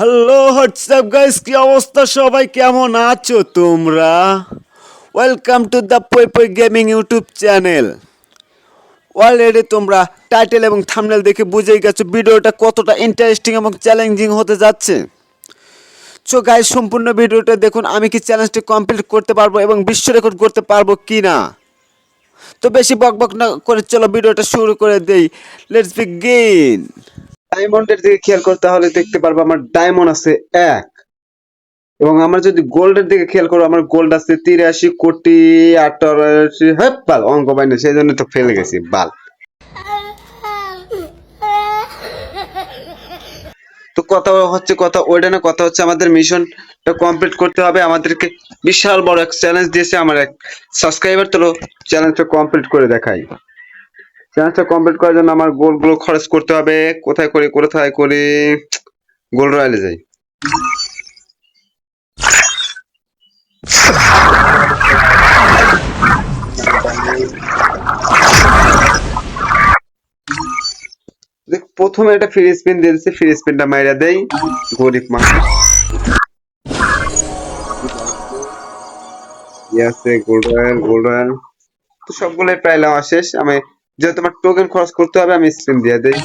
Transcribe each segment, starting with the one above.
Hello WhatsApp guys, কি অবস্থা? সবাই কেমন আছো তোমরা? ওয়েলকাম টু দ্য পই পই গেমিং ইউটিউব চ্যানেল। অলরেডি তোমরা টাইটেল এবং থাম্বনেল দেখে বুঝেই গেছো ভিডিওটা কতটা ইন্টারেস্টিং এবং চ্যালেঞ্জিং হতে যাচ্ছে। সো গাইস, সম্পূর্ণ ভিডিওটা দেখুন। আমি কি চ্যালেঞ্জটি কমপ্লিট করতে পারবো এবং বিশ্ব রেকর্ড করতে পারবো কি না। তো বেশি বকবক না করে চলো ভিডিওটা শুরু করে দেই। Let's begin. ডায়মন্ডের দিকে খেয়াল করতে হলে দেখতে পারবো আমার ডায়মন্ড আছে 1, এবং আমরা যদি গোল্ডের দিকে খেয়াল করবো আমার গোল্ড আছে 83 কোটি 88। হ্যাঁ বাল, অঙ্ক বাইনা, সেই জন্য তো ফেলে গেছি বাল। তো কথা ওইটা না, কথা হচ্ছে আমাদের মিশনটা কমপ্লিট করতে হবে। আমাদেরকে বিশাল বড় এক চ্যালেঞ্জ দিয়েছে আমার এক সাবস্ক্রাইবার। তো চ্যালেঞ্জটা কমপ্লিট করে দেখাই। চ্যালেঞ্জটা কমপ্লিট করার জন্য আমার গোল্ডগুলো খরচ করতে হবে। কোথায় করি গোল্ড রয়্যালে যাই। প্রথমে একটা ফ্রি স্পিন দিয়ে দিচ্ছে, ফ্রি স্পিনটা মাইরা দেই। গরিব মানুষ আছে। গোল্ড রয়্যাল তো সবগুলোই প্রায় নেওয়া শেষ। আমি যেহেতু আমার টোকেন খরচ করতে হবে, আমি স্পিন দিয়ে দেই।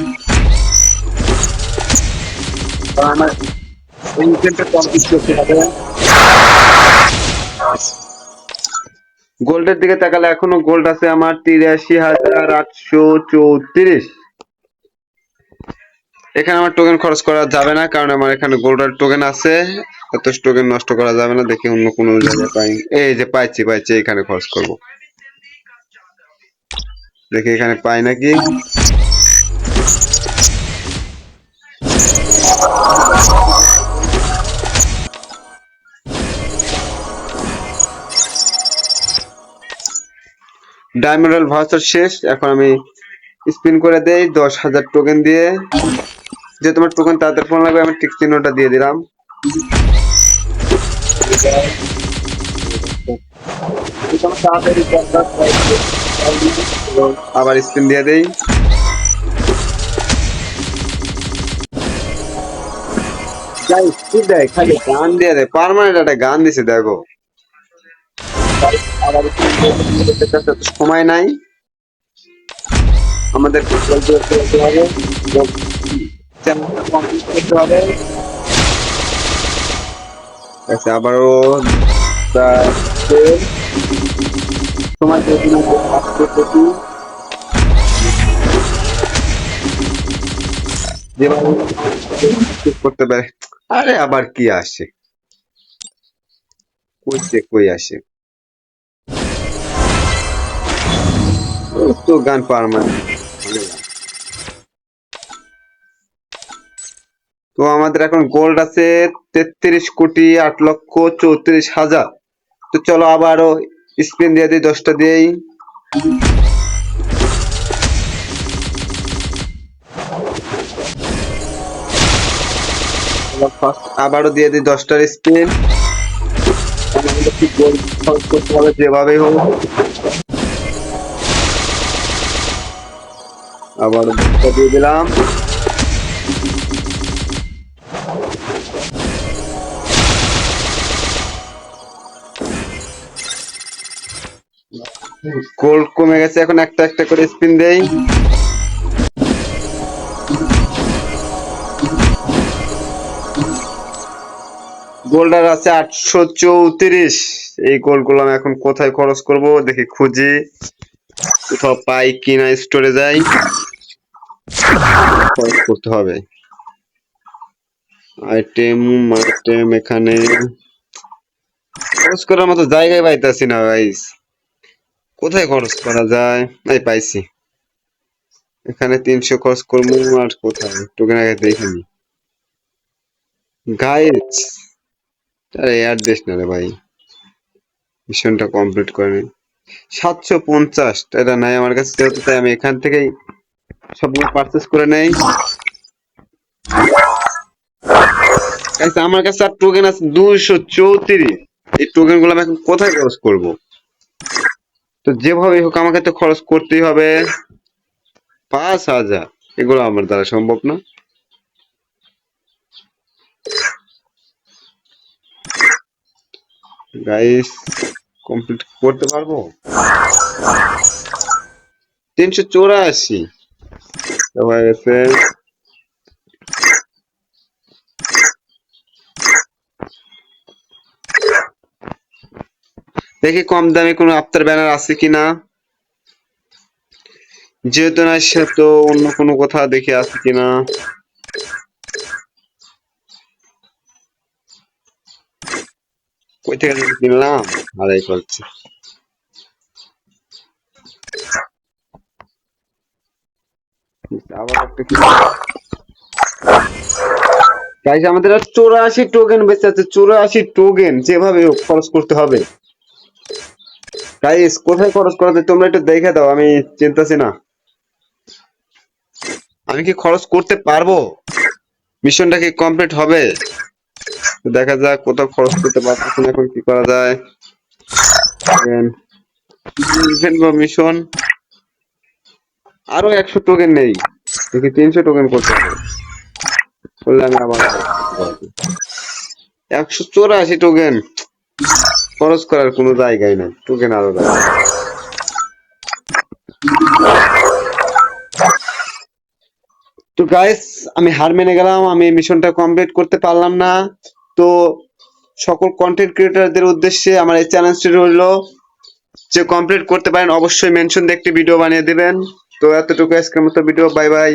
আমার এই ইভেন্টটা কমপ্লিট করতে হবে। গোল্ডের দিকে তাকালে এখনো গোল্ড আছে আমার 83,834। এখানে আমার টোকেন খরচ করা যাবে না, কারণ আমার এখানে গোল্ডের টোকেন আছে। এত টোকেন নষ্ট করা যাবে না। দেখি অন্য কোনো জায়গায় পাই। এই যে পাইছি, এখানে খরচ করব। দেখি এখানে পাই নাকি। ডায়মন্ড রয়্যাল ভাউচার শেষ। এখন আমি স্পিন করে দেই 10,000 টোকেন দিয়ে। যে তোমার টোকেন তাদের ফোন লাগবে, আমি টিক চিহ্নটা দিয়ে দিলাম। আবার স্পিন দিয়ে দেই। খালি গান দিয়ে দেয়, পার্মানেন্ট একটা গান দিছে দেখো। সময় নাই আমাদের, আচ্ছা আবারও সময় করতে পারে। আরে আবার কি আসে, কই আসে তো গান পার্মানেন্ট। তো আমাদের এখন গোল্ড আছে 33,08,34,000। তো চলো আবারও স্পিন দিয়ে দিই, 10টা দিয়েই। আবারও দিয়ে দিই 10টার স্পিন। গোল্ড খরচ করতে হবে যেভাবেই হোক। আবারও 10টা দিয়ে দিলাম। গোল্ড কমে গেছে, এখন একটা একটা করে স্পিন দেই। গোল্ডার আছে 834। এই গোল্ডগুলো আমি এখন কোথায় খরচ করব দেখি, খুঁজি কোথাও পাই কিনা। স্টোরে যাই, খরচ করতে হবে। আইটেম এখানে খরচ করার মতো জায়গায় পাইতাছি না গাইস। কোথায় খরচ করা যায়? এই পাইছি, এখানে 300 খরচ করবো। আর কোথায় টোকেন আগে দেখিনি গাইস। আরে এয়ার দিস না রে ভাই, মিশনটা কমপ্লিট করে 750 এটা নাই আমার কাছে, যেহেতু তাই আমি এখান থেকেই সবগুলো পারচেস করে নেই। আমার কাছে আর টোকেন আছে 234। এই টোকেন গুলো আমি এখন কোথায় খরচ করব? তো যেভাবে হোক আমাকে তো খরচ করতেই হবে। 5,000 এগুলো আমার দ্বারা সম্ভব না। গাইস কমপ্লিট করতে পারবো? 384 হয়ে গেছে। দেখি কম দামে কোনো আফতার ব্যানার আছে কিনা। যেহেতু না সে তো অন্য কোনো কোথাও দেখে আছে কিনা। কই থেকে যেন কিনলাম হারাই ফেলছি। আবার একটা কি গাইস, আমাদের আর 84 টোকেন বেঁচে আছে। 84 টোকেন যেভাবে হোক খরচ করতে হবে। গাইস কোথায় খরচ করাতে তোমরা একটু দেখে দাও, আমি চিন্তাছি না। আমি কি খরচ করতে পারবো? মিশনটা কি কমপ্লিট হবে? তো দেখা যাক, কোথাও খরচ করতে পারতেছি না, এখন কি করা যায়। ইভেন্ট বা মিশন আরো 100 টোকেন নেই, দেখি 300 টোকেন করতে হবে। করলে আমি আবার 184 টোকেন খরচ করার কোনো জায়গায় নাই, টোকেন আরো লাগে। তো গাইস আমি হার মেনে গেলাম, আমি মিশনটা কমপ্লিট করতে পারলাম না। তো সকল কন্টেন্ট ক্রিয়েটরদের উদ্দেশ্যে আমার এই চ্যালেঞ্জটি রইল, যে কমপ্লিট করতে পারেন অবশ্যই মেনশন দিয়ে একটি ভিডিও বানিয়ে দিবেন। তো এতটুকু আজকের মতো ভিডিও, বাই বাই।